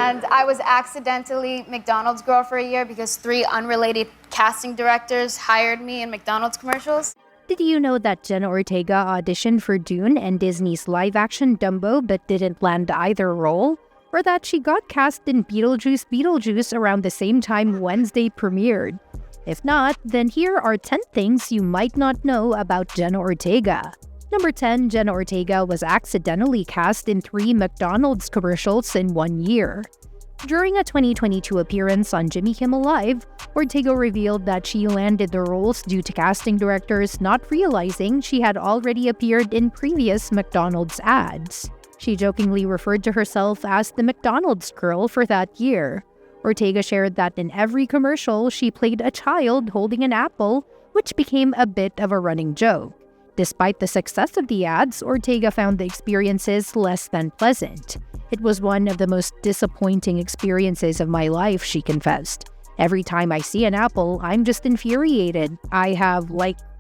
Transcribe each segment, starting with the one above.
And I was accidentally McDonald's Girl for a year because 3 unrelated casting directors hired me in McDonald's commercials. Did you know that Jenna Ortega auditioned for Dune and Disney's live-action Dumbo but didn't land either role? Or that she got cast in Beetlejuice around the same time Wednesday premiered? If not, then here are 10 things you might not know about Jenna Ortega. Number 10, Jenna Ortega was accidentally cast in 3 McDonald's commercials in 1 year. During a 2022 appearance on Jimmy Kimmel Live, Ortega revealed that she landed the roles due to casting directors not realizing she had already appeared in previous McDonald's ads. She jokingly referred to herself as the McDonald's Girl for that year. Ortega shared that in every commercial, she played a child holding an apple, which became a bit of a running joke. Despite the success of the ads, Ortega found the experiences less than pleasant. It was one of the most disappointing experiences of my life, she confessed. Every time I see an apple, I'm just infuriated. I have,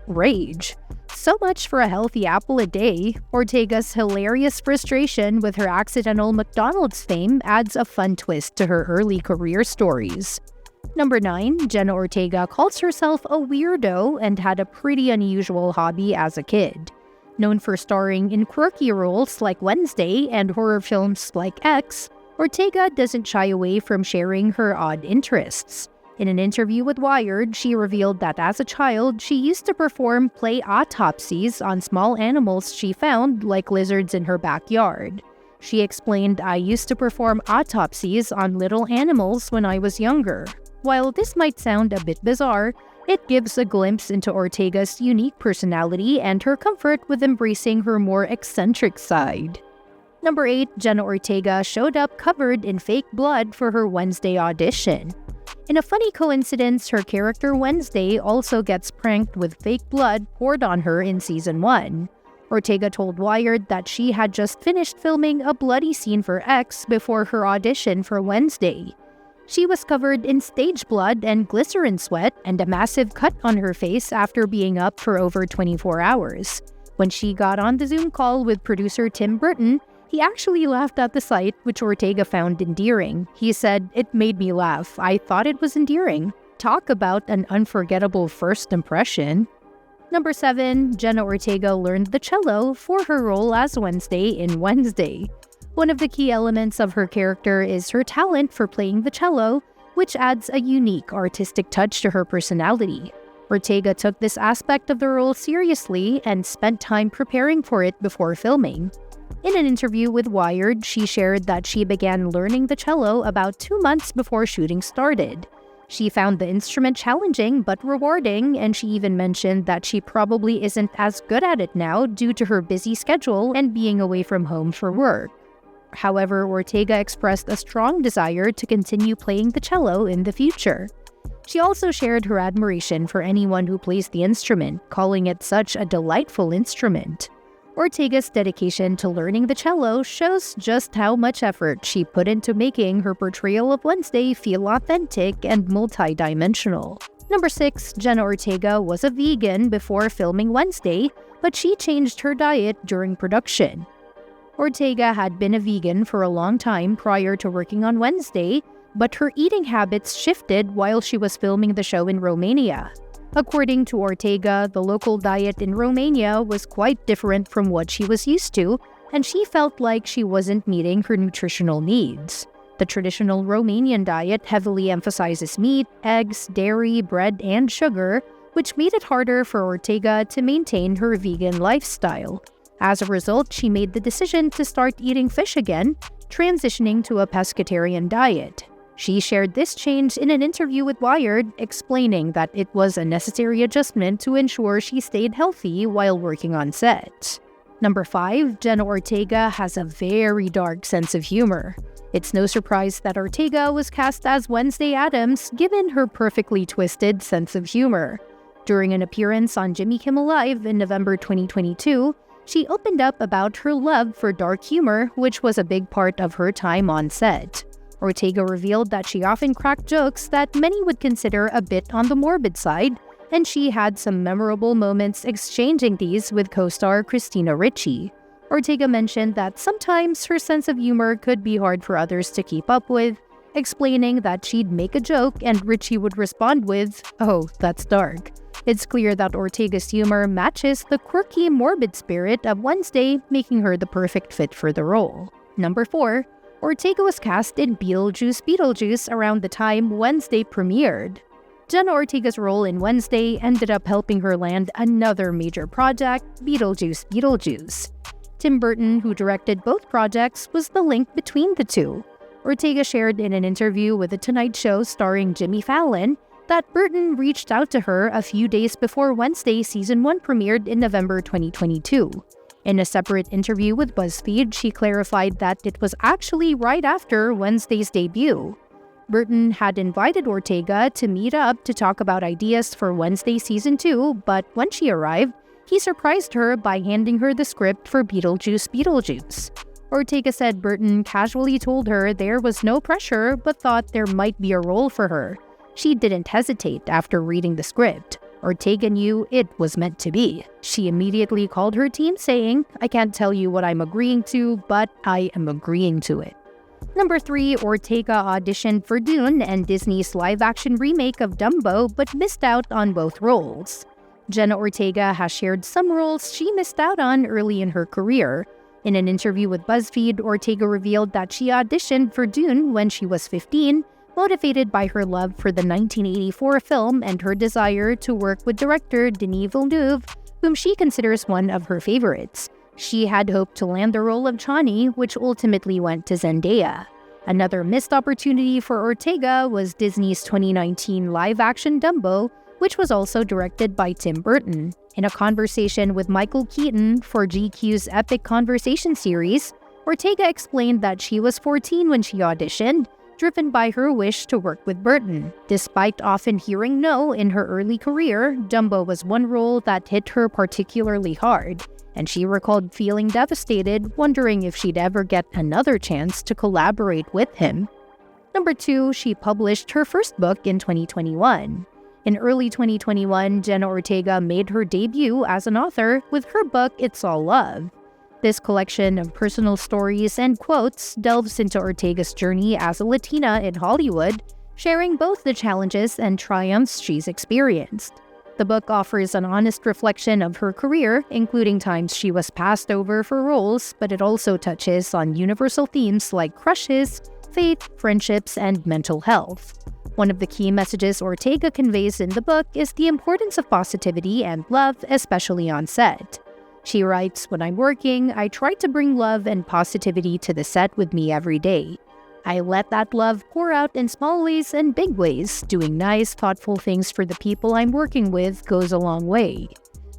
rage. So much for a healthy apple a day. Ortega's hilarious frustration with her accidental McDonald's fame adds a fun twist to her early career stories. Number 9, Jenna Ortega calls herself a weirdo and had a pretty unusual hobby as a kid. Known for starring in quirky roles like Wednesday and horror films like X, Ortega doesn't shy away from sharing her odd interests. In an interview with Wired, she revealed that as a child, she used to perform play autopsies on small animals she found, like lizards in her backyard. She explained, "I used to perform autopsies on little animals when I was younger." While this might sound a bit bizarre, it gives a glimpse into Ortega's unique personality and her comfort with embracing her more eccentric side. Number 8, Jenna Ortega showed up covered in fake blood for her Wednesday audition. In a funny coincidence, her character Wednesday also gets pranked with fake blood poured on her in Season 1. Ortega told Wired that she had just finished filming a bloody scene for X before her audition for Wednesday. She was covered in stage blood and glycerin sweat and a massive cut on her face after being up for over 24 hours. When she got on the Zoom call with producer Tim Burton, he actually laughed at the sight, which Ortega found endearing. He said, "It made me laugh. I thought it was endearing." Talk about an unforgettable first impression. Number 7, Jenna Ortega learned the cello for her role as Wednesday in Wednesday. One of the key elements of her character is her talent for playing the cello, which adds a unique artistic touch to her personality. Ortega took this aspect of the role seriously and spent time preparing for it before filming. In an interview with Wired, she shared that she began learning the cello about 2 months before shooting started. She found the instrument challenging but rewarding, and she even mentioned that she probably isn't as good at it now due to her busy schedule and being away from home for work. However, Ortega expressed a strong desire to continue playing the cello in the future. She also shared her admiration for anyone who plays the instrument, calling it such a delightful instrument. Ortega's dedication to learning the cello shows just how much effort she put into making her portrayal of Wednesday feel authentic and multi-dimensional. Number 6, Jenna Ortega was a vegan before filming Wednesday, but she changed her diet during production. Ortega had been a vegan for a long time prior to working on Wednesday, but her eating habits shifted while she was filming the show in Romania. According to Ortega, the local diet in Romania was quite different from what she was used to, and she felt like she wasn't meeting her nutritional needs. The traditional Romanian diet heavily emphasizes meat, eggs, dairy, bread, and sugar, which made it harder for Ortega to maintain her vegan lifestyle. As a result, she made the decision to start eating fish again, transitioning to a pescatarian diet. She shared this change in an interview with Wired, explaining that it was a necessary adjustment to ensure she stayed healthy while working on set. Number 5, Jenna Ortega has a very dark sense of humor. It's no surprise that Ortega was cast as Wednesday Addams, given her perfectly twisted sense of humor. During an appearance on Jimmy Kimmel Live in November 2022, she opened up about her love for dark humor, which was a big part of her time on set. Ortega revealed that she often cracked jokes that many would consider a bit on the morbid side, and she had some memorable moments exchanging these with co-star Christina Ricci. Ortega mentioned that sometimes her sense of humor could be hard for others to keep up with, explaining that she'd make a joke and Richie would respond with, "Oh, that's dark." It's clear that Ortega's humor matches the quirky, morbid spirit of Wednesday, making her the perfect fit for the role. Number 4. Ortega was cast in Beetlejuice around the time Wednesday premiered. Jenna Ortega's role in Wednesday ended up helping her land another major project, Beetlejuice. Tim Burton, who directed both projects, was the link between the two. Ortega shared in an interview with The Tonight Show starring Jimmy Fallon that Burton reached out to her a few days before Wednesday Season 1 premiered in November 2022. In a separate interview with BuzzFeed, she clarified that it was actually right after Wednesday's debut. Burton had invited Ortega to meet up to talk about ideas for Wednesday Season 2, but when she arrived, he surprised her by handing her the script for Beetlejuice. Ortega said Burton casually told her there was no pressure but thought there might be a role for her. She didn't hesitate after reading the script. Ortega knew it was meant to be. She immediately called her team saying, "I can't tell you what I'm agreeing to, but I am agreeing to it." Number 3, Ortega auditioned for Dune and Disney's live-action remake of Dumbo but missed out on both roles. Jenna Ortega has shared some roles she missed out on early in her career. In an interview with BuzzFeed, Ortega revealed that she auditioned for Dune when she was 15, motivated by her love for the 1984 film and her desire to work with director Denis Villeneuve, whom she considers one of her favorites. She had hoped to land the role of Chani, which ultimately went to Zendaya. Another missed opportunity for Ortega was Disney's 2019 live-action Dumbo, which was also directed by Tim Burton. In a conversation with Michael Keaton for GQ's Epic Conversation series, Ortega explained that she was 14 when she auditioned, driven by her wish to work with Burton. Despite often hearing no in her early career, Dumbo was one role that hit her particularly hard, and she recalled feeling devastated, wondering if she'd ever get another chance to collaborate with him. Number 2, she published her first book in 2021. In early 2021, Jenna Ortega made her debut as an author with her book It's All Love. This collection of personal stories and quotes delves into Ortega's journey as a Latina in Hollywood, sharing both the challenges and triumphs she's experienced. The book offers an honest reflection of her career, including times she was passed over for roles, but it also touches on universal themes like crushes, faith, friendships, and mental health. One of the key messages Ortega conveys in the book is the importance of positivity and love, especially on set. She writes, "When I'm working, I try to bring love and positivity to the set with me every day. I let that love pour out in small ways and big ways. Doing nice, thoughtful things for the people I'm working with goes a long way."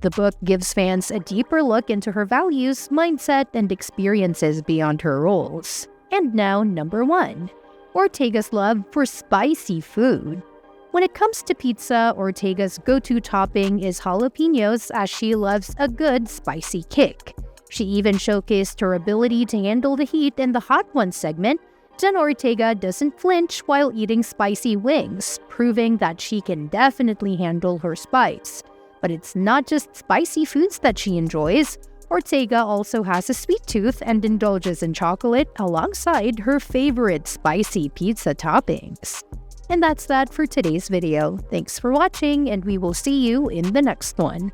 The book gives fans a deeper look into her values, mindset, and experiences beyond her roles. And now, number 1. Ortega's love for spicy food. When it comes to pizza, Ortega's go-to topping is jalapenos, as she loves a good spicy kick. She even showcased her ability to handle the heat in the Hot Ones segment. Jenna Ortega doesn't flinch while eating spicy wings, proving that she can definitely handle her spice. But it's not just spicy foods that she enjoys. Ortega also has a sweet tooth and indulges in chocolate alongside her favorite spicy pizza toppings. And that's that for today's video. Thanks for watching, and we will see you in the next one.